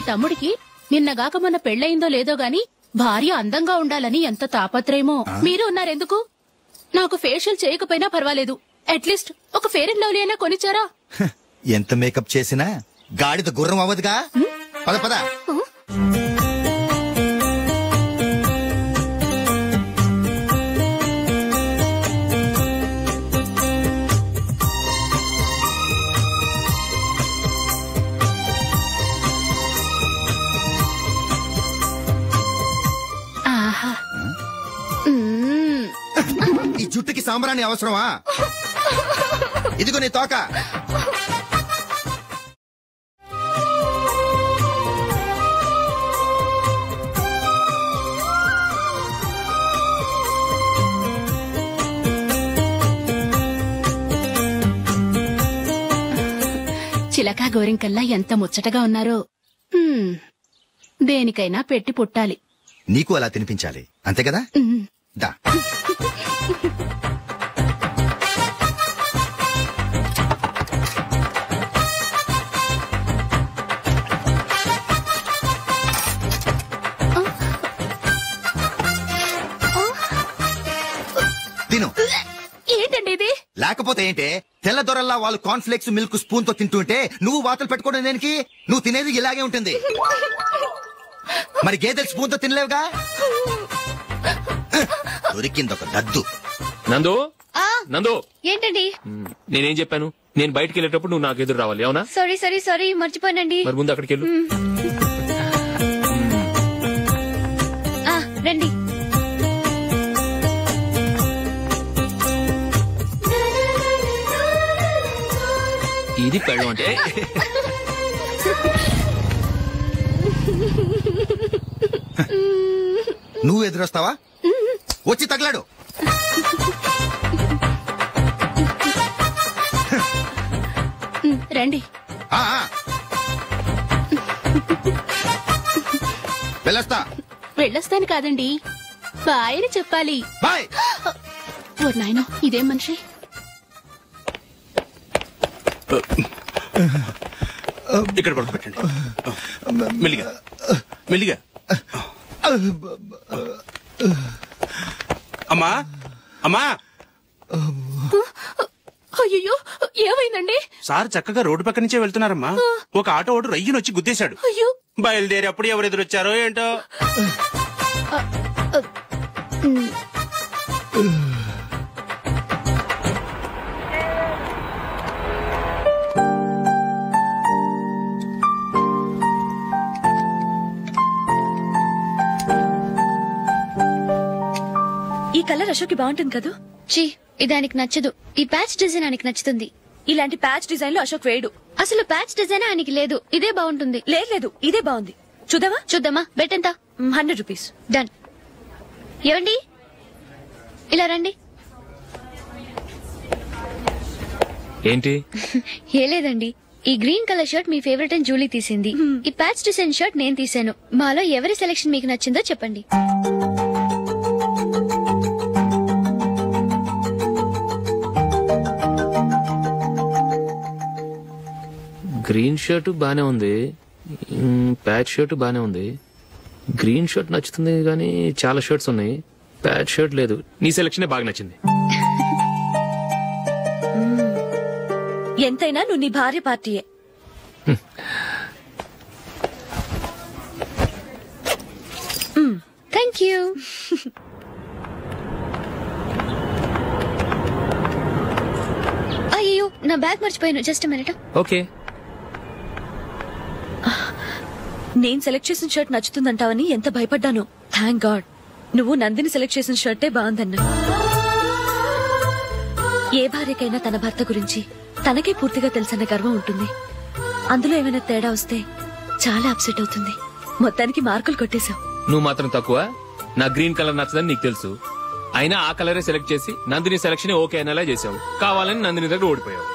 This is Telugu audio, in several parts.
తమ్ముడికి నిన్నగాక మొన్న పెళ్లయిందో లేదో గాని భార్య అందంగా ఉండాలని ఎంత తాపత్రయమో. మీరు ఉన్నారెందుకు? నాకు ఫేషియల్ చేయకపోయినా పర్వాలేదు, అట్లీస్ట్ ఒక ఫేర్ అండ్ లవ్లీ అయినా కొనిచ్చారా? ఎంత మేకప్ చేసినా గాడిద గుర్రం అవ్వదుగా. పద పద. ఈ జుట్టుకి సాంబ్రాణి అవసరమా? ఇదిగో నీ తోక. చిలకా గోరింకల్లా ఎంత ముచ్చటగా ఉన్నారో. దేనికైనా పెట్టి పుట్టాలి. నీకు అలా తినిపించాలి, అంతే కదా? దా. తిను. ఏంటండి ఇది? లేకపోతే ఏంటే, తెల్ల దొరల్లా వాళ్ళు కార్న్ఫ్లేక్స్ మిల్క్ స్పూన్ తో తింటుంటే నువ్వు వాతలు పెట్టుకోవడం దేనికి? నువ్వు తినేది ఇలాగే ఉంటుంది. మరి గేదెలు స్పూన్ తో తినలేవుగా. దొరికింది ఒక దద్దు. నందు, నందు, ఏంటండి? నేనేం చెప్పాను? నేను బయటికి వెళ్ళేటప్పుడు నువ్వు నాకు ఎదురు రావాలి, అవునా? సారీ మర్చిపోయానండి. మరి ముందు అక్కడికి వెళ్ళు. రండి. ఇది పెళ్ళం అంటే. నువ్వు ఎదురొస్తావా? వచ్చి తగలాడు. రండి. వెళ్ళొస్తాను కాదండి, బాయ్ అని చెప్పాలి. బాయ్. ఓ నాయనో, ఇదేం మనిషి? ఇక్కడ పడుకోబెట్టండి. మెల్లిగా మెల్లిగా. అమ్మా అమ్మా. అయ్యో, ఏమైందండి? సార్ చక్కగా రోడ్డు పక్క నుంచే వెళ్తున్నారమ్మా. ఒక ఆటో ఓడు రయ్యనొచ్చి గుద్దేశాడు. బయలుదేరి అప్పుడు ఎవరు ఎదురొచ్చారో ఏంటో. ఈ కలర్ అశోక్ బాగుంటుంది కదా? చీ, ఇదానికి నచ్చదు. ఈ ప్యాచ్ డిజైన్ ఆయనకి నచ్చుతుంది. ఇలాంటి ప్యాచ్ డిజైన్ లో అశోక్ వేయడు. అసలు ప్యాచ్ డిజైన్ ఆయనకి లేదు. ఇదే బాగుంటుంది. లేదు, ఇదే బాగుంది. చూద్దామా? బెట్ ఎంత? 100 రూపీస్. డన్. ఏవండి, ఇలా రండి. ఏంటి? ఏ లేదండి, ఈ గ్రీన్ కలర్ షర్ట్ మీ ఫేవరెట్ అని జూలీ తీసింది. ఈ ప్యాచ్ డిజైన్ షర్ట్ నేను తీసాను. మాలో ఎవరి సెలెక్షన్ మీకు నచ్చిందో చెప్పండి. గ్రీన్ షర్ట్ బానే ఉంది, ప్యాచ్ షర్ట్ బానే ఉంది. గ్రీన్ షర్ట్ నచ్చుతుంది కానీ చాలా షర్ట్స్ ఉన్నాయి, ప్యాచ్ షర్ట్ లేదు. నీ సెలెక్షన్ బాగా నచ్చింది. ఎంతైనా నువ్వు నీ భార్య పార్టీయే. Thank you. అయ్యో, నా బ్యాగ్ మర్చిపోయాను. Just minute. ఓకే. నేను సెలెక్ట్ చేసిన షర్ట్ నచ్చుతుందంటావని ఎంత భయపడ్డాను. థ్యాంక్ గాడ్ నువ్వు నందిని సెలెక్ట్ చేసిన షర్టే బాగుందన్నా. ఏ భార్యకైనా తన భర్త గురించి తనకే పూర్తిగా తెలుసన్న గర్వం ఉంటుంది. అందులో ఏమైనా తేడా వస్తే చాలా అప్సెట్ అవుతుంది. మొత్తానికి మార్కులు కొట్టేశావు. నువ్వు మాత్రం తక్కువ. నా గ్రీన్ కలర్ నచ్చదని నీకు తెలుసు, అయినా ఆ కలరే సెలెక్ట్ చేసి నందిని సెలెక్షన్ ఓకే అనేలా చేసావు. కావాలని నందిని దగ్గర ఓడిపోయావు.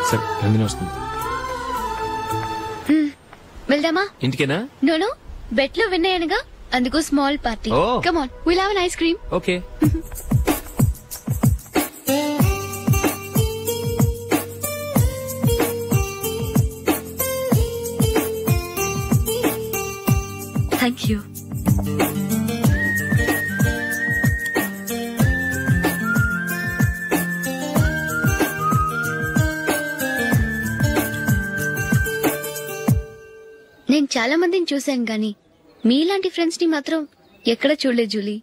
సరే, నందిని వస్తుంది. వెళ్దామా? ఇంటికేనా? నోను, బెట్ లో విన్ అయ్యానుగా, అందుకు small party. Come on, will have an ice cream. Okay. నేను చాలా మందిని చూశాను గాని మీలాంటి ఫ్రెండ్స్ ని మాత్రం ఎక్కడ చూడలేదు జూలీ.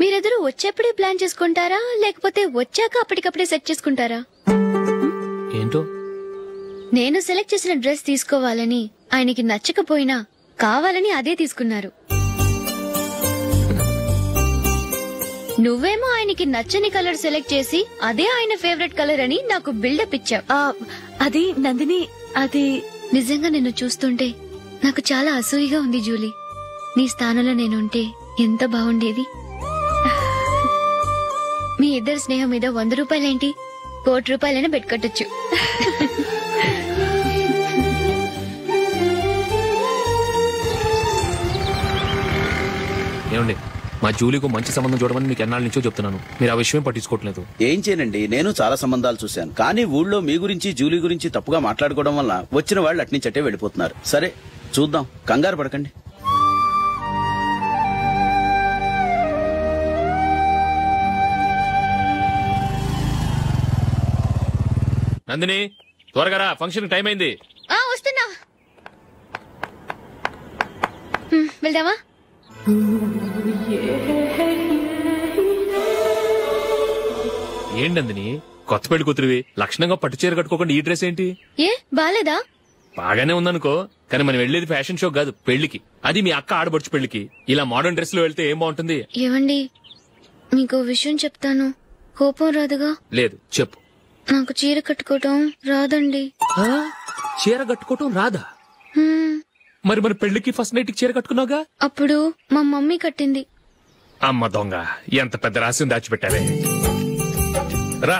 మీరెదరూ వచ్చేప్పుడే ప్లాన్ చేసుకుంటారా లేకపోతే వచ్చాక అప్పటికప్పుడే సెట్ చేసుకుంటారా? ఏంటో నేను సెలెక్ట్ చేసిన డ్రెస్ తీసుకోవాలని ఆయనకి నచ్చకపోయినా కావాలని అదే తీసుకున్నారు. నువ్వేమో ఆయనకి నచ్చని కలర్ సెలెక్ట్ చేసి అదే ఆయన ఫేవరెట్ కలర్ అని నాకు బిల్డప్ ఇచ్చావు. అది నందిని, అది నిజంగా నిన్ను చూస్తుంటే నాకు చాలా అసూయగా ఉంది జూలీ. నీ స్థానంలో నేనుంటే ఎంత బాగుండేది. మీ ఇద్దరు స్నేహం మీద 100 రూపాయలేంటి, 1 కోటి రూపాయలైనా పెట్టుకట్టొచ్చు. ఏమండి, మా జూలీకు మంచి సంబంధం చూడమని మీకు ఎన్నాళ్ళ నుంచో చెప్తున్నాను, మీరు ఆ విషయం పట్టించుకోవట్లేదు. ఏం చేయనండి, నేను చాలా సంబంధాలు చూశాను. కానీ ఊళ్ళో మీ గురించి జూలీ గురించి తప్పుగా మాట్లాడుకోవడం వల్ల వచ్చిన వాళ్ళు అట్నుంచటే వెళ్ళిపోతున్నారు. సరే చూద్దాం, కంగారు పడకండి. నందిని, త్వరగా రా, ఫంక్షన్ టైం అయింది. వస్తున్నా. వెళ్దామా? ఏంటి నందిని, కొత్త పెళ్లి కూతురివి, లక్షణంగా పట్టు చీర కట్టుకోకుండా ఈ డ్రెస్ ఏంటి? ఏ బాలేదా? బాగానే ఉందనుకో, కానీ మనం వెళ్లేది ఫ్యాషన్ షో కాదు, పెళ్లికి. అది మీ అక్క ఆడబడుచు పెళ్లికి. ఇలా మోడర్న్ డ్రెస్ లో వెళ్తే ఏం బాగుంటుంది? ఏవండి, మీకు విషయం చెప్తాను, కోపం రాదుగా? లేదు, చెప్పు. నాకు చీర కట్టుకోవటం రాదండి. చీర కట్టుకోవటం రాదా? మరి మన పెళ్లికి ఫస్ట్ నైట్ చీర కట్టుకున్నావుగా? అప్పుడు మా మమ్మీ కట్టింది. అమ్మ దొంగ, ఎంత పెద్ద రహస్యం దాచిపెట్టావే. రా.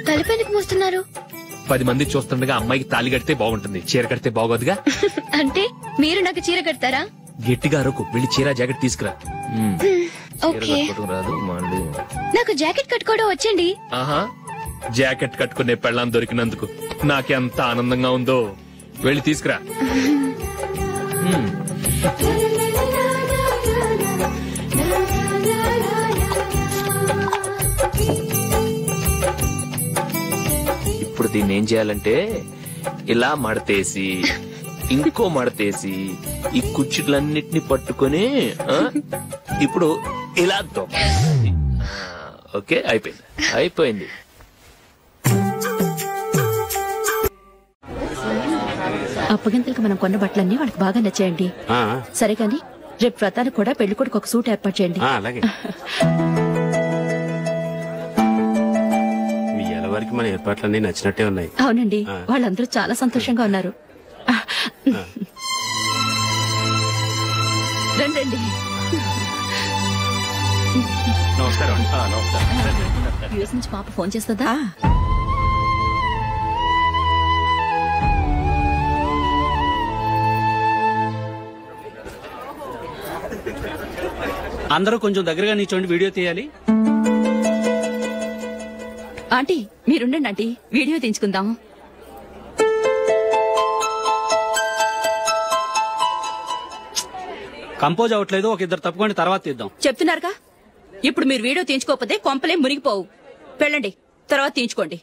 తలపెందుకు మోస్తున్నారు? 10 మంది చూస్తుండగా అమ్మాయికి తాళి కడితే బాగుంటుంది, చీర కడితే బాగోదుగా. అంటే మీరు నాకు చీర కడతారా? గట్టిగా అరకు, వెళ్ళి చీర జాకెట్ తీసుకురా. ఓకే. రాదు మళ్ళీ. నాకు జాకెట్ కట్టుకోవడం వచ్చండి. ఆహా, జాకెట్ కట్టుకునే పెళ్ళాం దొరికినందుకు నాకెంత ఆనందంగా ఉందో. వెళ్ళి తీసుకురా. ఇప్పుడు దీన్ని ఏం చేయాలంటే ఇలా మడతేసి ఇంకో మడతేసి ఈ కుర్చీలన్నిటిని పట్టుకొని ఇప్పుడు ఇలా దొక్కాలి. ఓకే, అయిపోయింది. అప్పగింతలకు మనం కొన్న బట్టలన్నీ వాళ్ళకి బాగా నచ్చాయండి. సరే కానీ రేపు వ్రతానికి కూడా పెళ్లి కొడుకు ఒక సూట్ ఏర్పాటు చేయండి. అలాగే. మీ ఎలవరికి మన ఏర్పాట్లన్నీ నచ్చినట్టే ఉన్నాయి. అవునండి, వాళ్ళందరూ చాలా సంతోషంగా ఉన్నారు. రండి. నమస్కారం. యూఎస్ నుంచి పాప ఫోన్ చేస్తుందా? అందరూ కొంచెం దగ్గరగా నిల్చోండి, వీడియో తీయాలి. ఆంటీ మీరుండండి ఆంటీ, వీడియో తీయించుకుందాం. కంపోజ్ అవ్వట్లేదు, ఒక ఇద్దరు తప్పుకోండి, తర్వాత తీద్దాం. చెప్తున్నారుగా, ఇప్పుడు మీరు వీడియో తీయించుకోకపోతే కొంపలే మునిగిపోవు. వెళ్ళండి, తర్వాత తీయించుకోండి.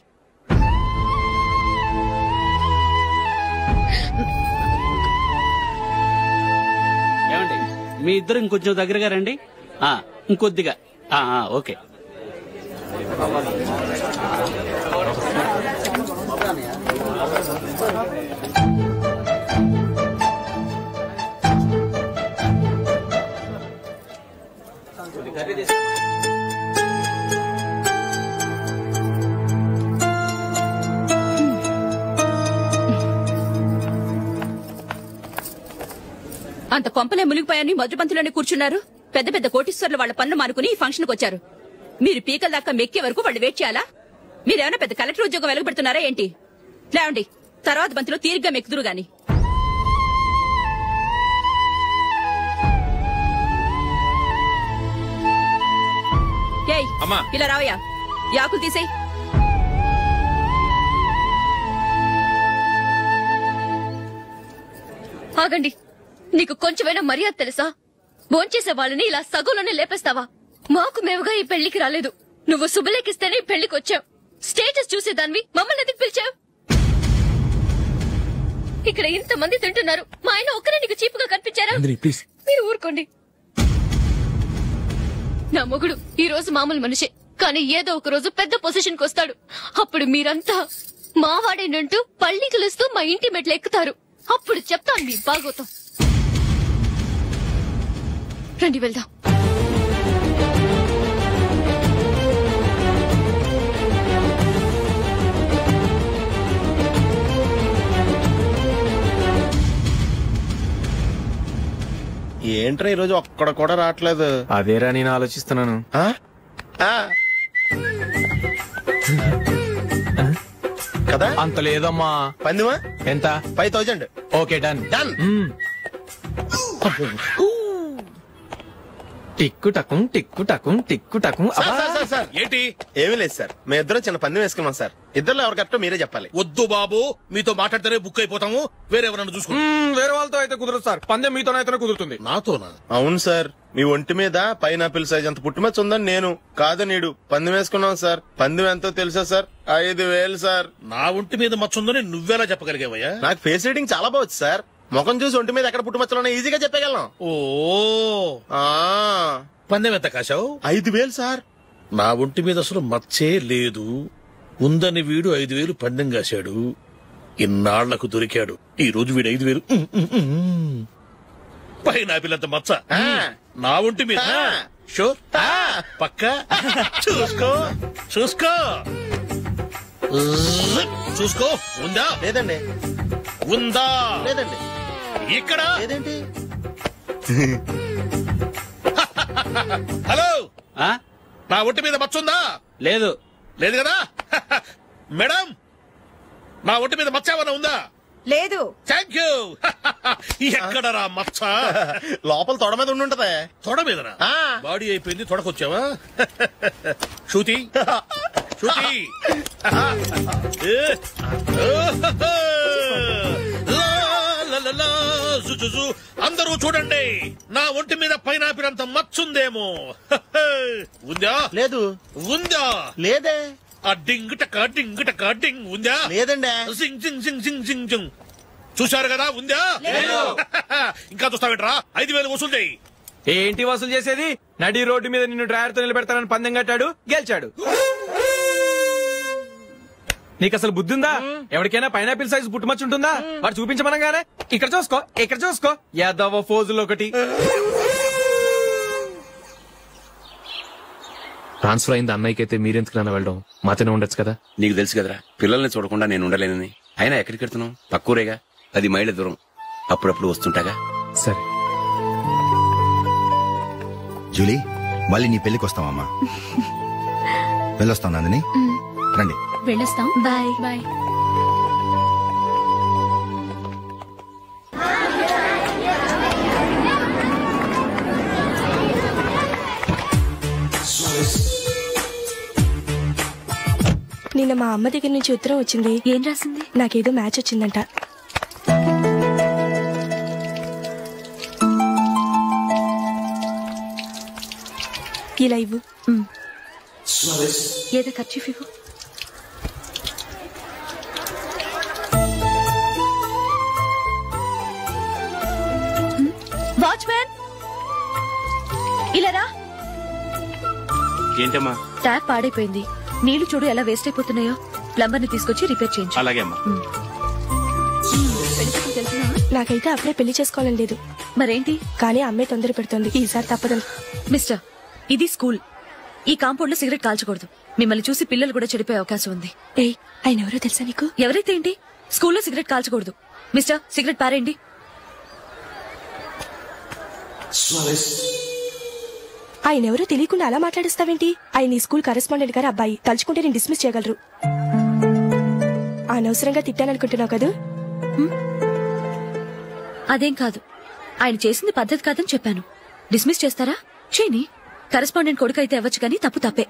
ఏమండి, మీ ఇద్దరు ఇంకొంచెం దగ్గరగా రండి. ఇంకొద్దిగా. ఓకే. అంత కొంపలే మునిగిపోయాని మొదటి పంతిలోనే కూర్చున్నారు. పెద్ద పెద్ద కోటీశ్వర్లు వాళ్ళ పనులు మానుకుని ఈ ఫంక్షన్ కు వచ్చారు. మీరు పీకల దాకా మెక్కే వరకు వాళ్ళు వెయిట్ చేయాలా? మీరేమైనా పెద్ద కలెక్టర్ ఉద్యోగం వెలగబెడుతున్నారా ఏంటి? లేవండి, తర్వాత బంతిలో తీరిగ్గా మెక్కుదురు గాని. ఏయ్, ఇలా రావయ్యా, యాకులు తీసేయ్. ఆగండి, నీకు కొంచెమైనా మర్యాద తెలుసా? భోంచేసే వాళ్ళని ఇలా సగంలోనే లేపేస్తావా? మాకు మేముగా ఈ పెళ్లికి రాలేదు, నువ్వు శుభలేఖిస్తేనే ఈ పెళ్లికి వచ్చావు. స్టేటస్ చూసేదాన్ని మమ్మల్ని ఎందుకు పిలిచావు? ఇక్కడ ఇంతమంది తింటున్నారు, మా ఆయన ఒక్కరే నీకు చీపుగా కనిపించారా? మీరు ఊరుకోండి. నా మొగుడు ఈ రోజు మామూలు మనిషే, కానీ ఏదో ఒక రోజు పెద్ద పొజిషన్ కి వస్తాడు. అప్పుడు మీరంతా మావాడేనంటూ పళ్ళి కలుస్తూ మా ఇంటి మెట్లు ఎక్కుతారు. అప్పుడు చెప్తాను మీ బాగోతాం. రండి వెళ్దాం. ఏంట్రా ఈ రోజు ఒక్కడ కూడా రావట్లేదు? అదేరా నేను ఆలోచిస్తున్నాను. కదా అంత లేదమ్మా. పందిమా ఎంత? 5000. Okay done. డన్. టిక్కు టకుం టిక్కు టకుం టిక్కు టకుం. సార్ ఏంటి? ఏమీ లేదు సార్, మేము ఇద్దరం చిన్న పందెం వేసుకున్నాం సార్. ఇద్దరు ఎవరు కరెక్టో మీరే చెప్పాలి. వద్దు బాబు, మీతో మాట్లాడితేనే బుక్ అయిపోతాము. వేరే ఎవరన్నా చూసుకుంటాం. వేరే వాళ్ళతో అయితే కుదరదు సార్, పందెం మీతోనైతేనే కుదురుతుంది. నాతోనా? అవును సార్, మీ ఒంటి మీద పైనాపిల్ సైజ్ అంత పుట్టుమచ్చ ఉందని నేను కాదు నీడు పందెం వేసుకున్నాం సార్. పందెం ఎంతో తెలుసా సార్? 5000 సార్. నా ఒంటి మీద మచ్చ ఉందని నువ్వెలా చెప్పగలిగావయ్యా? నాకు ఫేస్ రీడింగ్ చాలా బాగుంది సార్. ముఖం చూసి ఒంటి మీద ఎక్కడ పుట్టుమచ్చలో ఈజీగా చెప్పగలను. ఓ పందెం ఎంత కాశావు? 5000 సార్. నా ఒంటి మీద అసలు మచ్చే లేదు. ఉందని వీడు 5000 పందెం కాశాడు. ఇన్నాళ్లకు దొరికాడు. ఈ రోజు వీడు 5000 పైనాపిల్ మచ్చ నా ఒంటి మీద. షూర్ పక్క చూసుకో చూసుకో చూసుకో. ఉందా? లేదండి. ఉందా? లేదండి. ఇక్కడ లేదేంటి? హలో, ఆ? నా ఒంటి మీద మచ్చ ఉందా? లేదు. లేదు కదా? మేడం, నా ఒంటి మీద మచ్చ ఏమన్నా ఉందా? లేదు. Thank you. ఎక్కడరా మచ్చ? లోపల తొడ మీద ఉండుంటదే. తొడ మీదనా? బాడీ అయిపోయింది, తొడకొచ్చావా? శృతి శృతి అందరూ చూడండి, నా ఒంటి మీద పైనాపిల్ అంత మచ్చుందేమో. ఉందా? లేదు. ఉందా? లేదే. ఆ డింగ్ టక డింగ్ టక డింగ్ ఉందా? లేదండి. జింగ్ జింగ్ జింగ్ జింగ్ జింగ్ జింగ్. చూశారు కదా? ఉందా? ఇంకా చూస్తావేట్రా? 5000 వసూలు చేయి. ఏంటి వసూలు చేసేది? నడి రోడ్డు మీద నిన్ను డ్రైవర్ తో నిలబెడతానని పందెం కట్టాడు, గెలిచాడు. నీకు అసలు బుద్ధి ఉందా? ఎవరికైనా పైనాపిల్ సైజ్ పుట్టుమచ్చు ఉంటుందా? వాడు చూపించమనగానే ఇక్కడ చూసుకో ఇక్కడ చూసుకో యాదవ ఫోజులు ఒకటి. ట్రాన్స్ఫర్ అయింది అన్నయ్యకి అయితే మీరెందుకు నాన్న వెళ్ళడం? మాతోనే ఉండొచ్చు కదా. నీకు తెలుసు కదరా, పిల్లల్ని చూడకుండా నేను ఉండలేనని. అయినా ఎక్కడికి వెళ్తున్నావు? పక్కూరేగా, 10 మైళ్ళ దూరం. అప్పుడప్పుడు వస్తుంటాగా. సరే జూలీ, మళ్ళీ నీ పెళ్లికి వస్తామమ్మా. వెళ్ళొస్తాం నందిని, రండి. వెళ్ళొస్తాం. బాయ్. బాయ్. నిన్న మా అమ్మ దగ్గర నుంచి ఉత్తరం వచ్చింది. ఏం రాసింది? నాకేదో మ్యాచ్ వచ్చిందంట. ఇలా ఇవ్వు. ఏదో ఖర్చు ఇవ్వు. వాచ్మ్యాన్, ఇలా రా. ఏంటమ్మా? ట్యాప్ పాడైపోయింది, నీళ్లు చూడు ఎలా వేస్ట్ అయిపోతున్నాయో. ప్లంబర్ ని తీసుకొచ్చి రిపేర్ చేయించు. అలాగే అమ్మా. నాకైతే అప్పుడే పెళ్లి చేసుకోవాలని లేదు. మరేంటి? కానీ అమ్మాయి తొందర పెడుతోంది. ఈసారి తప్పదని. మిస్టర్, ఇది స్కూల్. ఈ కాంపౌండ్ లో సిగరెట్ కాల్చకూడదు. మిమ్మల్ని చూసి పిల్లలు కూడా చెడిపోయే అవకాశం ఉంది. ఏయ్, ఆయన ఎవరో తెలుసా నీకు? ఎవరైతే ఏంటి, స్కూల్లో సిగరెట్ కాల్చకూడదు. మిస్టర్, సిగరెట్ పారేయండి. ఆయన ఎవరో తెలియకుండా అలా మాట్లాడిస్తావేంటి? ఆయన ఈ స్కూల్ కరెస్పాండెంట్ గారు అబ్బాయి. తలుచుకుంటే నేను డిస్మిస్ చేయగలరు. అనవసరంగా తిట్టాననుకుంటున్నావు కదా? అదేం కాదు, ఆయన చేసింది పద్ధతి కాదని చెప్పాను. డిస్మిస్ చేస్తారా? చేయని. కరెస్పాండెంట్ కొడుకు అయితే అవ్వచ్చు కానీ తప్పు తప్పే.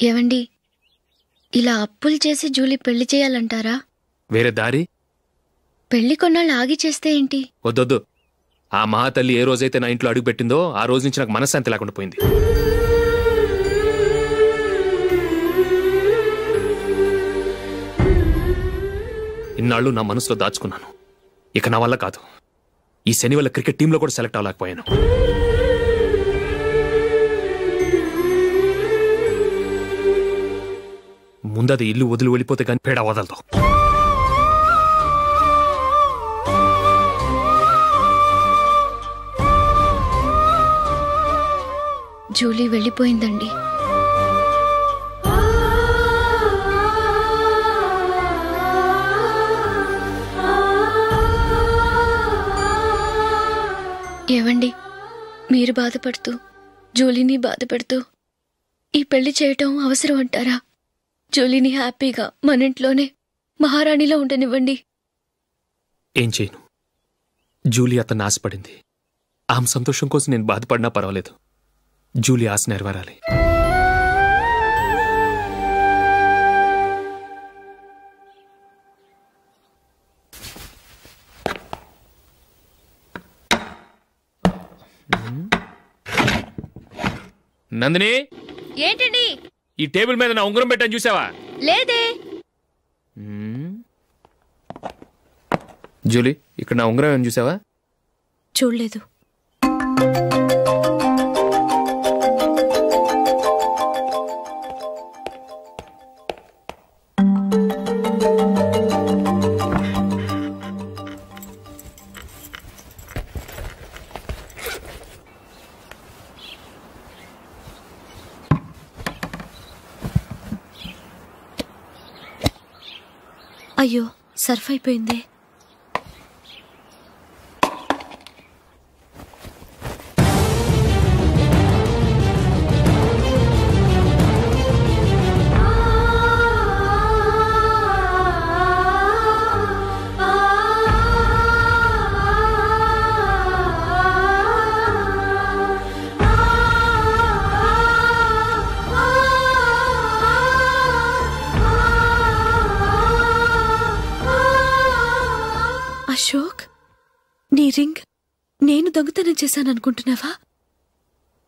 ఏవండి, ఇలా అప్పులు చేసి జూలీ పెళ్లి చేయాలంటారా? వేరే దారి? పెళ్లి కొన్నాళ్ళు ఆగి చేస్తే ఏంటి? వద్దొద్దు. ఆ మహాతల్లి ఏ రోజైతే నా ఇంట్లో అడుగు పెట్టిందో ఆ రోజు నుంచి నాకు మనశ్శాంతి లేకుండా పోయింది. ఇన్నాళ్ళు నా మనసులో దాచుకున్నాను. ఇక నా వల్ల కాదు. ఈ శని వల్ల క్రికెట్ టీంలో కూడా సెలెక్ట్ అవ్వలేకపోయాను. ముందది ఇల్లు వదిలి వెళ్ళిపోతే కానీ పేడ వదలదు. జూలీ వెళ్ళిపోయిందండి. ఏవండి, మీరు బాధపడుతూ జూలీని బాధపడుతూ ఈ పెళ్లి చేయటం అవసరం అంటారా? జూలీని హ్యాపీగా మన ఇంట్లోనే మహారాణిలో ఉండనివ్వండి. ఏం చేయను? జూలీ అతన్ని ఆశపడింది. ఆమె సంతోషం కోసం నేను బాధపడినా పర్వాలేదు. జూలీ ఆశ నెరవేరాలి. నందిని, ఏంటండి? ఈ టేబుల్ మీద నా ఉంగరం పెట్టని చూసావా? లేదే. జూలీ, ఇక్కడ నా ఉంగరం ఏమని చూసావా? చూడలేదు. అయ్యో, సర్ఫ్ అయిపోయింది. అశోక్, నీ రింగ్ నేను దొంగతనం చేశాననుకుంటున్నావా?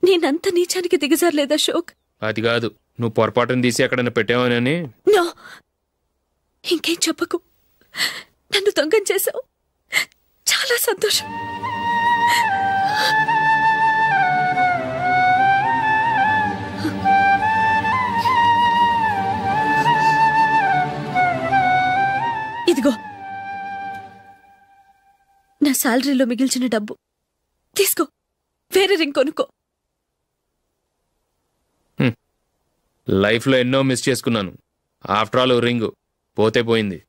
నేనంత నీచానికి దిగజారలేదు అశోక్. అది కాదు, నువ్వు పొరపాటును తీసి ఎక్కడైనా పెట్టావని. నో, ఇంకేం చెప్పకు. నన్ను దొంగం చేశావు. చాలా సంతోషం. ఇదిగో నా శాలరీలో మిగిల్చిన డబ్బు తీసుకో. వేరే రింగ్ కొనుక్కో. లైఫ్ లో ఎన్నో మిస్ చేసుకున్నాను. ఆఫ్టర్ ఆల్ రింగ్ పోతే పోయింది.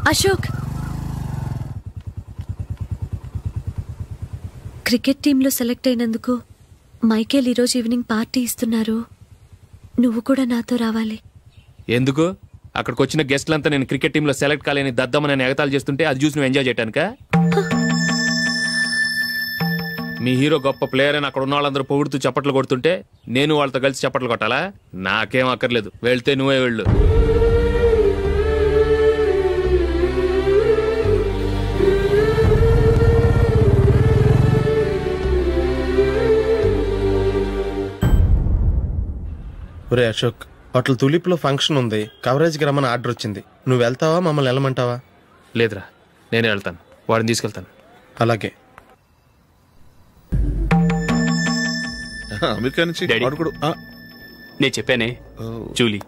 అశోక్, క్రికెట్ టీంలో సెలెక్ట్ అయినందుకు మైకేల్ ఈరోజు ఈవినింగ్ పార్టీ ఇస్తున్నారు. నువ్వు కూడా నాతో రావాలి. ఎందుకు? అక్కడికి వచ్చిన గెస్ట్లంతా నేను క్రికెట్ టీంలో సెలెక్ట్ కాలేని దద్దమని ఎగతాలు చేస్తుంటే అది చూసి నువ్వు ఎంజాయ్ చేయటానికా? మీ హీరో గొప్ప ప్లేయర్ అని అక్కడ ఉన్న వాళ్ళందరూ పొగుడుతూ చప్పట్లు కొడుతుంటే నేను వాళ్ళతో కలిసి చప్పట్లు కొట్టాలా? నాకేం అక్కర్లేదు. వెళ్తే నువ్వే వెళ్ళు. ఒరే అశోక్, హోటల్ తులిప్ లో ఫంక్షన్ ఉంది. కవరేజ్కి రమ్మని ఆర్డర్ వచ్చింది. నువ్వు వెళ్తావా, మమ్మల్ని వెళ్ళమంటావా? లేదురా, నేనే వెళ్తాను. వాడిని తీసుకెళ్తాను. అలాగే. అమెరికా నుంచి నేను చెప్పానే, Julie.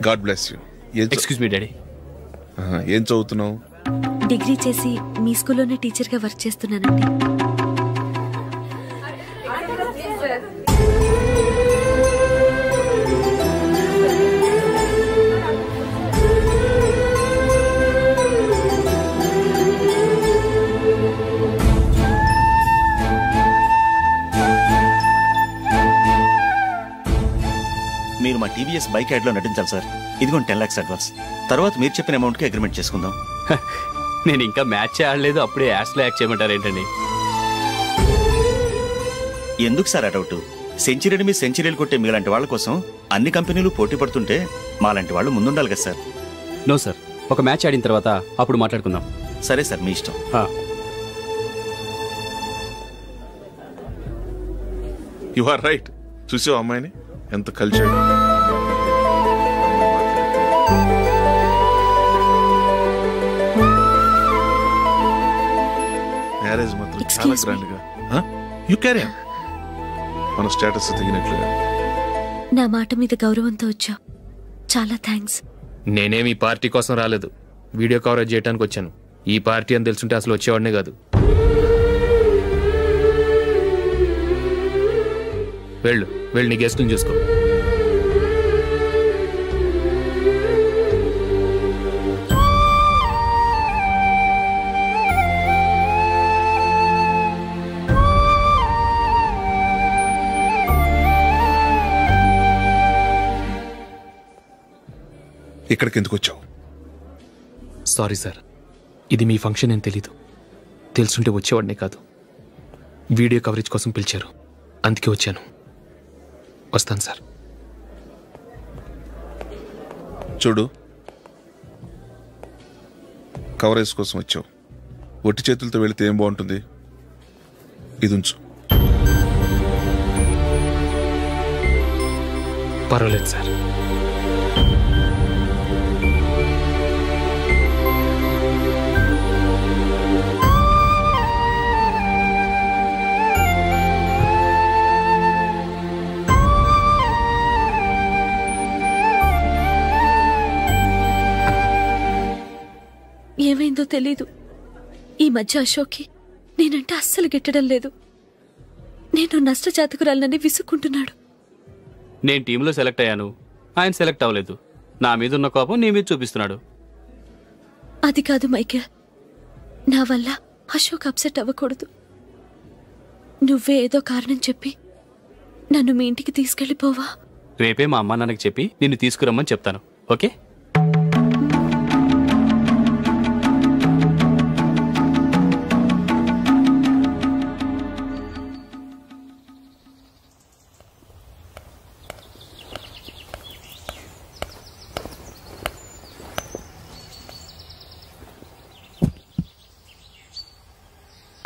God bless you. Excuse me daddy. ఏం చదువుతున్నావు? డిగ్రీ చేసి మీ స్కూల్లోనే టీచర్గా వర్క్ చేస్తున్నానండి. టీవీఎస్ బైక్ యాడ్ లో నటించాలి సార్. ఇదిగోండి 10 lakhs అడ్వాన్స్. తర్వాత మీరు చెప్పిన అమౌంట్ కి అగ్రిమెంట్ చేసుకుందాం. నేను ఇంకా మ్యాచ్ ఆడలేదు, అప్పుడే యాడ్స్ లో యాక్ట్ చేయమంటారు ఏంటండి? ఎందుకు సార్ ఆ డౌట్? సెంచరీని మీ సెంచరీలు కొట్టే మీలాంటి వాళ్ళ కోసం అన్ని కంపెనీలు పోటీ పడుతుంటే మాలాంటి వాళ్ళు ముందుండాలి కదా సార్. నో సార్, ఒక మ్యాచ్ ఆడిన తర్వాత అప్పుడు మాట్లాడుకుందాం. సరే సార్, మీ ఇష్టం. You are right. చూసావు అమ్మాయిని ఎంత కల్చర్డ్. మ్యారేజ్ మాత్రం చాలా గ్రాండ్ గా. You carry on. మన స్టేటస్ తగినట్లుగా. నా మాట మీద గౌరవంతో వచ్చా. చాలా థ్యాంక్స్. నేనేమి పార్టీ కోసం రాలేదు, వీడియో కవరేజ్ చేయడానికి వచ్చాను. ఈ పార్టీ అని తెలుసుంటే అసలు వచ్చేవాడినే కాదు. వెళ్ళు నీ గెస్ట్ని చూసుకో. ఇక్కడికి ఎందుకు వచ్చావు? సారీ సార్, ఇది మీ ఫంక్షన్ అని తెలీదు. తెలుసుంటే వచ్చేవాడినే కాదు. వీడియో కవరేజ్ కోసం పిలిచారు, అందుకే వచ్చాను. వస్తాను సార్. చూడు, కవరేజ్ కోసం వచ్చావు. ఒట్టి చేతులతో వెళితే ఏం బాగుంటుంది? ఇది ఉంచు. పర్వాలేదు సార్. ఏమైందో తెలీదు. ఈ మధ్య అశోక్కి నేనంటే అస్సలు గిట్టడం లేదు. నేను నష్టజాతకురాలనని విసుక్కుంటున్నాడు. నేను టీంలో సెలెక్ట్ అయ్యాను, ఆయన సెలెక్ట్ అవ్వలేదు. నా మీద ఉన్న కోపం నీ మీద చూపిస్తున్నాడు. అది కాదు మైకేల్, నా వల్ల అశోక్ అప్సెట్ అవ్వకూడదు. నువ్వే ఏదో కారణం చెప్పి నన్ను మీ ఇంటికి తీసుకెళ్లిపోవా? రేపే మా అమ్మా నాన్నకి చెప్పి నిన్ను తీసుకురమ్మని చెప్తాను. ఓకే?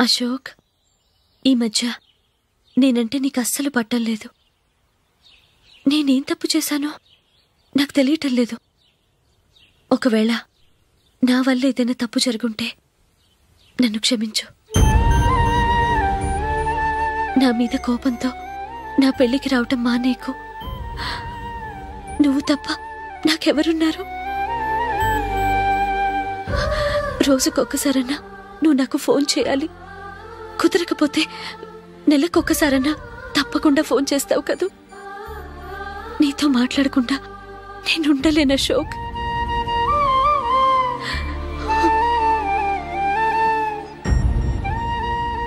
అశోక్, ఈ మధ్య నేనంటే నీకు అస్సలు పట్టం లేదు. నేనేం తప్పు చేశానో నాకు తెలియటం లేదు. ఒకవేళ నా వల్ల ఏదైనా తప్పు జరుగుంటే నన్ను క్షమించు. నా మీద కోపంతో నా పెళ్లికి రావటం మానేకు. నువ్వు తప్ప నాకెవరున్నారు? రోజుకొక్కసారన్నా నువ్వు నాకు ఫోన్ చేయాలి. కుదరకపోతే నెలకొక్కసారన్నా తప్పకుండా ఫోన్ చేస్తావు కదూ. నీతో మాట్లాడకుండా నేనుండలేను అశోక్.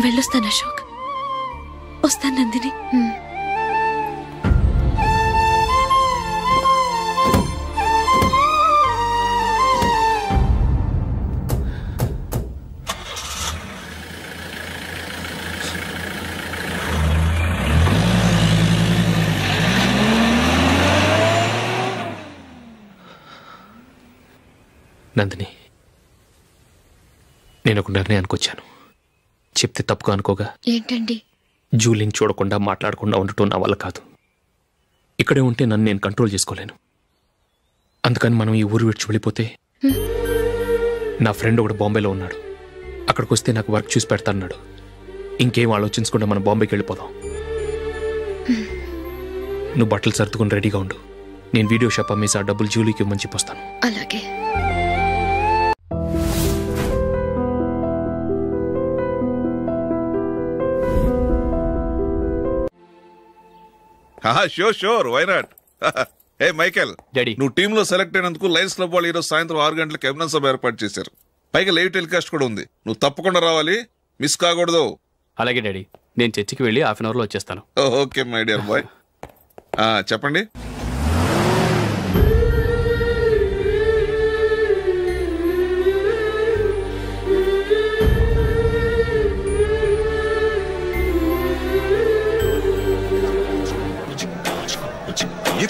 వెళ్ళొస్తాను అశోక్. వస్తాను నందిని. నందిని, నేను ఒక నిర్ణయానికి వచ్చాను. చెప్తే తప్పుగా అనుకోగా. ఏంటండి? జూలీని చూడకుండా మాట్లాడకుండా ఉండటం నా వల్ల కాదు. ఇక్కడే ఉంటే నన్ను నేను కంట్రోల్ చేసుకోలేను. అందుకని మనం ఈ ఊరు విడిచి వెళ్ళిపోతే, నా ఫ్రెండ్ ఒకడు బాంబేలో ఉన్నాడు, అక్కడికి వస్తే నాకు వర్క్ చూసి పెడతాన్నాడు. ఇంకేం ఆలోచించకుండా మనం బాంబేకి వెళ్ళిపోదాం. నువ్వు బట్టలు సర్దుకుని రెడీగా ఉండు. నేను వీడియో షాప్ అమ్మేసి ఆ డబ్బులు జూలీకి ఇవ్వమని చెప్పొస్తాను. అలాగే. Sure, why not? ఏ మైకేల్, డాడీ, నువ్వు టీంలో సెలెక్ట్ అయినందుకు లయన్స్ క్లబ్ వాళ్ళు ఈరోజు సాయంత్రం 6 గంటలకు అభినందన సభ ఏర్పాటు చేశారు. పైగా లైవ్ టెలికాస్ట్ కూడా ఉంది. నువ్వు తప్పకుండా రావాలి, మిస్ కాకూడదు. అలాగే డాడీ, నేను చర్చికి వెళ్ళి 1/2 అవర్లో వచ్చేస్తాను. Okay my dear bye. చెప్పండి.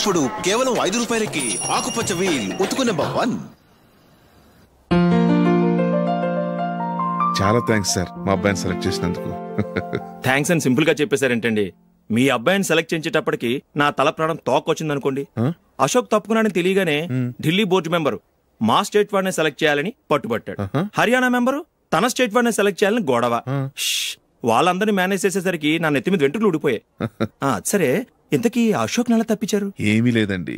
ఇప్పుడు కేవలం 5 రూపాయలకి ఆకుపచ్చ వీల్ ఉతుకు నెంబర్ 1. చాలా థ్యాంక్స్ సార్ మా అబ్బాయిని సెలెక్ట్ చేసినందుకు. థ్యాంక్స్ అని సింపుల్ గా చెప్పేశారేంటండి? మీ అబ్బాయిని సెలెక్ట్ చేసేటప్పటికి నా తల ప్రాణం తోకొచ్చిందనుకోండి. అశోక్ తప్పుకున్నాడని తెలియగానే ఢిల్లీ బోర్డు మెంబరు మా స్టేట్ వాడిని సెలెక్ట్ చేయాలని పట్టుబట్టాడు. హర్యానా మెంబరు తన స్టేట్ వాడిని సెలెక్ట్ చేయాలని గొడవ. వాళ్ళందరినీ మేనేజ్ చేసేసరికి నా నెత్తి మీద వెంట్రుకలు ఊడిపోయాయి. సరే, ఇంతకీ అశోక్ నెల తప్పించారు? ఏమీ లేదండి,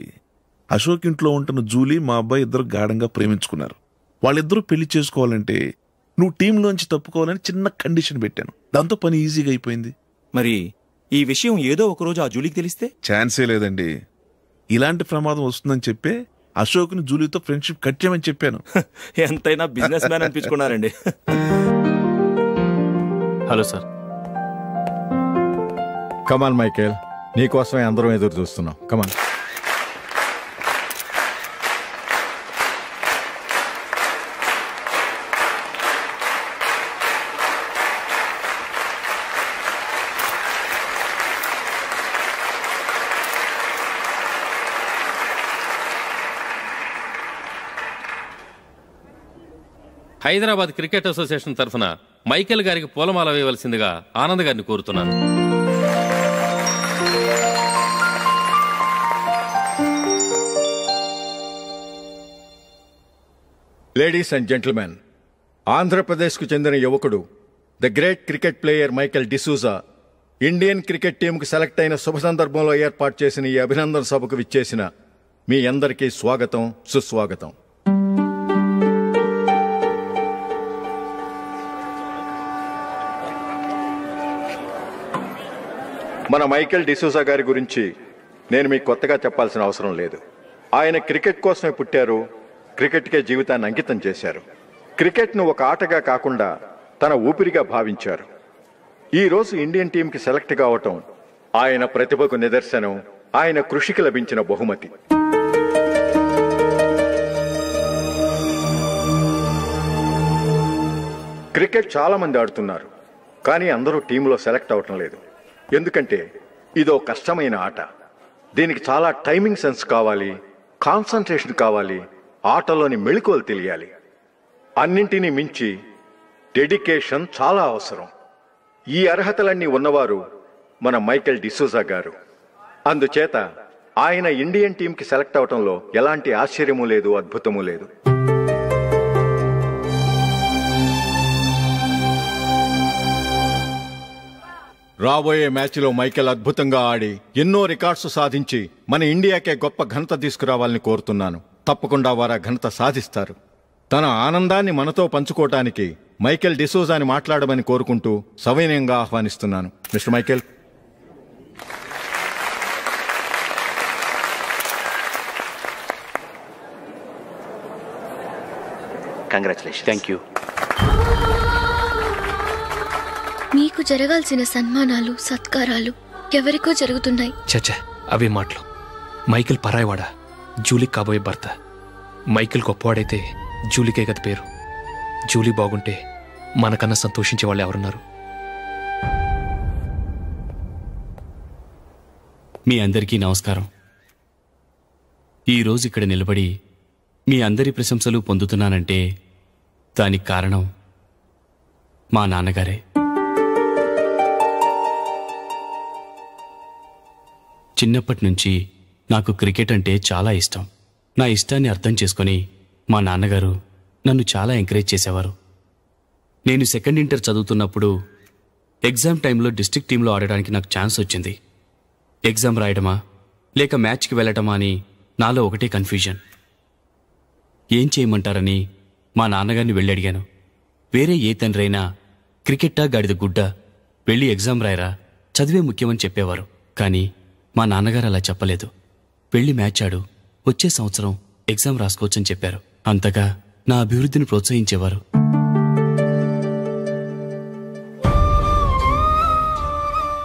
అశోక్ ఇంట్లో ఉంటున్న జూలీ మా అబ్బాయి ఇద్దరు గాఢంగా ప్రేమించుకున్నారు. వాళ్ళిద్దరూ పెళ్లి చేసుకోవాలంటే నువ్వు టీంలోంచి తప్పుకోవాలని చిన్న కండిషన్ పెట్టాను. దాంతో పని ఈజీగా అయిపోయింది. మరి ఈ విషయం ఏదో ఒక రోజు ఆ జూలీకి తెలిస్తే? ఛాన్సే లేదండి. ఇలాంటి ప్రమాదం వస్తుందని చెప్పే అశోక్ ని జూలీతో ఫ్రెండ్షిప్ కట్ చేయమని చెప్పాను. ఎంతైనా బిజినెస్ మ్యాన్ అనిపించుకున్నారండి. Hello sir. కమాన్ మైకేల్, నీకోసమే అందరం ఎదురు చూస్తున్నాం. కమాన్. హైదరాబాద్ క్రికెట్ అసోసియేషన్ తరఫున మైకేల్ గారికి పూలమాల వేయవలసిందిగా ఆనంద్ గారిని కోరుతున్నాను. లేడీస్ అండ్ జెంటిల్మెన్, ఆంధ్రప్రదేశ్కు చెందిన యువకుడు the great cricket player Michael D'Souza Indian cricket టీంకు సెలెక్ట్ అయిన శుభ సందర్భంలో ఏర్పాటు చేసిన ఈ అభినందన సభకు విచ్చేసిన మీ అందరికీ స్వాగతం, సుస్వాగతం. మన మైకేల్ డిసూజా గారి గురించి నేను మీకు కొత్తగా చెప్పాల్సిన అవసరం లేదు. ఆయన క్రికెట్ కోసమే పుట్టారు, క్రికెట్కే జీవితాన్ని అంకితం చేశారు. క్రికెట్ను ఒక ఆటగా కాకుండా తన ఊపిరిగా భావించారు. ఈరోజు ఇండియన్ టీంకి సెలెక్ట్ కావటం ఆయన ప్రతిభకు నిదర్శనం, ఆయన కృషికి లభించిన బహుమతి. క్రికెట్ చాలా మంది ఆడుతున్నారు, కానీ అందరూ టీంలో సెలెక్ట్ అవటం లేదు. ఎందుకంటే ఇదో కష్టమైన ఆట. దీనికి చాలా టైమింగ్ సెన్స్ కావాలి, కాన్సంట్రేషన్ కావాలి, ఆటలోని మెళకువలు తెలియాలి. అన్నింటినీ మించి డెడికేషన్ చాలా అవసరం. ఈ అర్హతలన్నీ ఉన్నవారు మన మైకేల్ డిసూజా గారు. అందుచేత ఆయన ఇండియన్ టీంకి సెలెక్ట్ అవటంలో ఎలాంటి ఆశ్చర్యమూ లేదు, అద్భుతమూ లేదు. రాబోయే మ్యాచ్లో మైకేల్ అద్భుతంగా ఆడి ఎన్నో రికార్డ్స్ సాధించి మన ఇండియాకే గొప్ప ఘనత తీసుకురావాలని కోరుతున్నాను. తప్పకుండా వారు ఆ ఘనత సాధిస్తారు. తన ఆనందాన్ని మనతో పంచుకోవటానికి మైకేల్ డిసూజాని మాట్లాడమని కోరుకుంటూ సవినయంగా ఆహ్వానిస్తున్నాను. Mister Michael. Congratulation. Thank you. మీకు జరగాల్సిన సన్మానాలు, సత్కారాలు ఎవరికో జరుగుతున్నాయి. చచ్చా, అవే మాటలు. మైకేల్ పరాయవాడా, జూలీకి కాబోయే భర్త. మైకేల్ గొప్పవాడైతే జూలీకే కదా పేరు. జూలీ బాగుంటే మనకన్నా సంతోషించే వాళ్ళు ఎవరున్నారు? మీ అందరికీ నమస్కారం. ఈరోజు ఇక్కడ నిలబడి మీ అందరి ప్రశంసలు పొందుతున్నానంటే దానికి కారణం మా నాన్నగారే. చిన్నప్పటి నుంచి నాకు క్రికెట్ అంటే చాలా ఇష్టం. నా ఇష్టాన్ని అర్థం చేసుకొని మా నాన్నగారు నన్ను చాలా ఎంకరేజ్ చేసేవారు. నేను సెకండ్ ఇంటర్ చదువుతున్నప్పుడు ఎగ్జామ్ టైంలో డిస్ట్రిక్ట్ టీంలో ఆడడానికి నాకు ఛాన్స్ వచ్చింది. ఎగ్జామ్ రాయడమా లేక మ్యాచ్కి వెళ్ళటమా అని నాలో ఒకటే కన్ఫ్యూజన్. ఏం చేయమంటారని మా నాన్నగారిని వెళ్ళి అడిగాను. వేరే ఏ తండ్రైనా క్రికెట్టా గాడిద గుడ్డ, వెళ్ళి ఎగ్జామ్ రాయరా, చదివే ముఖ్యమని చెప్పేవారు. కానీ మా నాన్నగారు అలా చెప్పలేదు. వెళ్ళి మ్యాచ్ ఆడు, వచ్చే సంవత్సరం ఎగ్జామ్ రాసుకోవచ్చని చెప్పారు. అంతగా నా అభివృద్ధిని ప్రోత్సహించేవారు.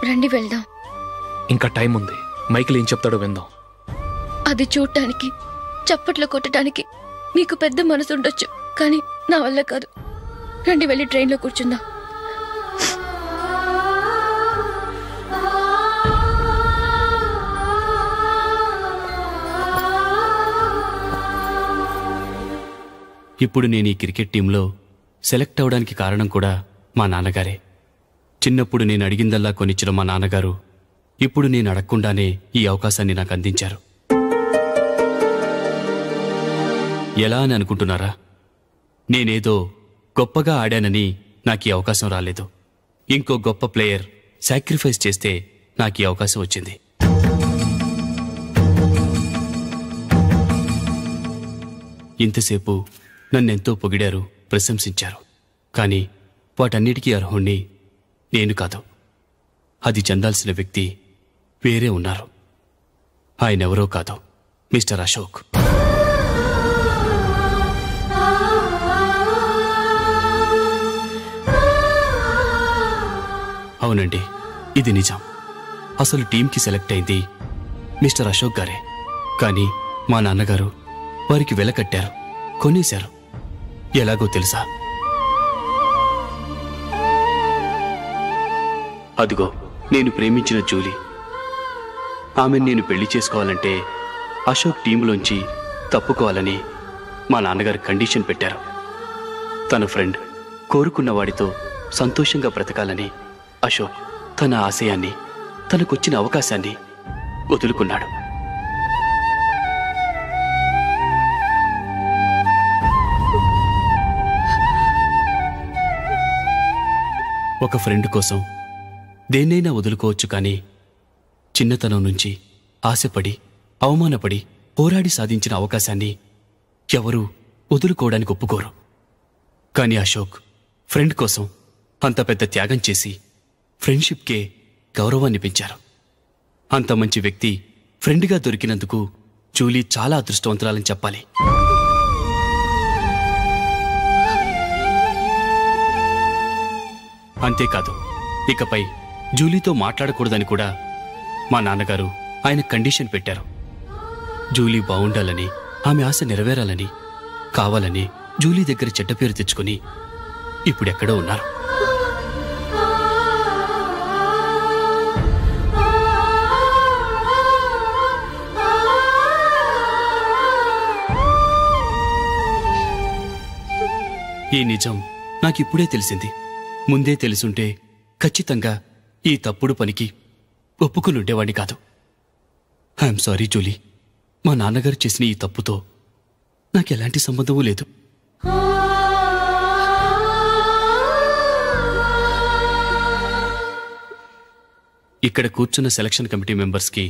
రండి వెళ్దాం. ఇంకా టైం ఉంది. మైకేల్ ఏం చెప్తాడో విందాం. అది చూడటానికి, చప్పట్లు కొట్టడానికి మీకు పెద్ద మనసు ఉండొచ్చు, కానీ నా వల్ల కాదు. రండి వెళ్ళి ట్రైన్లో కూర్చుందాం. ఇప్పుడు నేను ఈ క్రికెట్ టీంలో సెలెక్ట్ అవడానికి కారణం కూడా మా నాన్నగారే. చిన్నప్పుడు నేను అడిగిందల్లా కొనిచ్చిన మా నాన్నగారు ఇప్పుడు నేను అడగకుండానే ఈ అవకాశాన్ని నాకు అందించారు. ఎలా అని అనుకుంటున్నారా? నేనేదో గొప్పగా ఆడానని నాకు ఈ అవకాశం రాలేదు. ఇంకో గొప్ప ప్లేయర్ సాక్రిఫైస్ చేస్తే నాకు ఈ అవకాశం వచ్చింది. ఇంతసేపు నన్నెంతో పొగిడారు, ప్రశంసించారు. కానీ వాటన్నిటికీ అర్హుణ్ణి నేను కాదు. అది చెందాల్సిన వ్యక్తి వేరే ఉన్నారు. ఆయనెవరో కాదు, మిస్టర్ అశోక్. అవునండి, ఇది నిజం. అసలు టీంకి సెలెక్ట్ అయింది మిస్టర్ అశోక్ గారే. కానీ మా నాన్నగారు వారికి వెల కట్టారు, కొనేశారు. ఎలాగో తెలుసా? అదిగో నేను ప్రేమించిన జూలీ. ఆమెను నేను పెళ్లి చేసుకోవాలంటే అశోక్ టీంలోంచి తప్పుకోవాలని మా నాన్నగారు కండిషన్ పెట్టారు. తన ఫ్రెండ్ కోరుకున్న వాడితో సంతోషంగా బ్రతకాలని అశోక్ తన ఆశయాన్ని, తనకొచ్చిన అవకాశాన్ని వదులుకున్నాడు. ఒక ఫ్రెండ్ కోసం దేన్నైనా వదులుకోవచ్చు, కానీ చిన్నతనం నుంచి ఆశపడి, అవమానపడి, పోరాడి సాధించిన అవకాశాన్ని ఎవరూ వదులుకోవడానికి ఒప్పుకోరు. కానీ అశోక్ ఫ్రెండ్ కోసం అంత పెద్ద త్యాగం చేసి ఫ్రెండ్షిప్కే గౌరవాన్ని పెంచారు. అంత మంచి వ్యక్తి ఫ్రెండ్గా దొరికినందుకు జూలీ చాలా అదృష్టవంతురాలని చెప్పాలి. అంతేకాదు, ఇకపై జూలీతో మాట్లాడకూడదని కూడా మా నాన్నగారు ఆయన కండిషన్ పెట్టారు. జూలీ బావుండాలని, ఆమె ఆశ నెరవేరాలని, కావాలని జూలీ దగ్గర చెడ్డ పేరు తెచ్చుకుని ఇప్పుడెక్కడో ఉన్నారు. ఈ నిజం నాకిప్పుడే తెలిసింది. ముందే తెలుసుంటే ఖచ్చితంగా ఈ తప్పుడు పనికి ఒప్పుకుని ఉండేవాడిని కాదు. I'm sorry Julie. మా నాన్నగారు చేసిన ఈ తప్పుతో నాకెలాంటి సంబంధమూ లేదు. ఇక్కడ కూర్చున్న సెలక్షన్ కమిటీ మెంబర్స్కి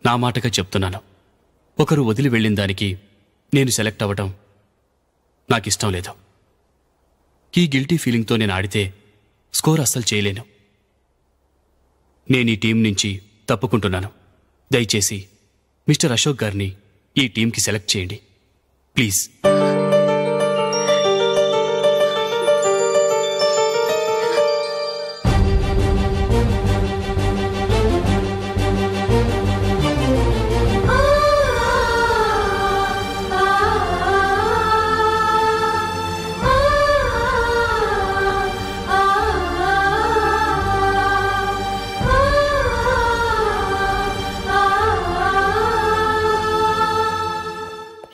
నా మాటగా చెప్తున్నాను. ఒకరు వదిలి వెళ్ళిన దానికి నేను సెలెక్ట్ అవ్వడం నాకిష్టం లేదు. ఈ గిల్టీ ఫీలింగ్తో నేను ఆడితే స్కోర్ అస్సలు చేయలేను. నేను ఈ టీం నుంచి తప్పుకుంటున్నాను. దయచేసి మిస్టర్ అశోక్ గారిని ఈ టీంకి సెలెక్ట్ చేయండి ప్లీజ్.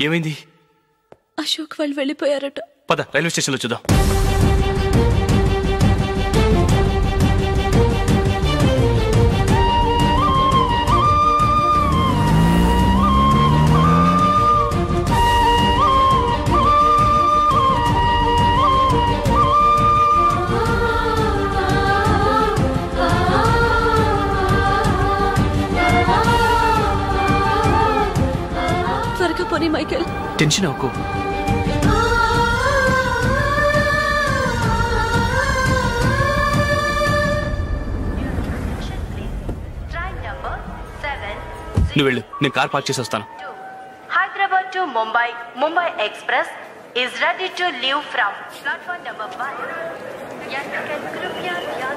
ఏమైంది? అశోక్ వాళ్ళు వెళ్ళిపోయారట. పద రైల్వే స్టేషన్లో చూద్దాం. త్వరగా పోనీ మైకేల్. టెన్షన్ అవ్వకు. నువ్వు వెళ్ళు, నేను కార్ పార్క్ చేసి వస్తాను. Hyderabad to Mumbai, Mumbai Express is ready to leave from platform number 1. यात्रिगण कृपया ध्यान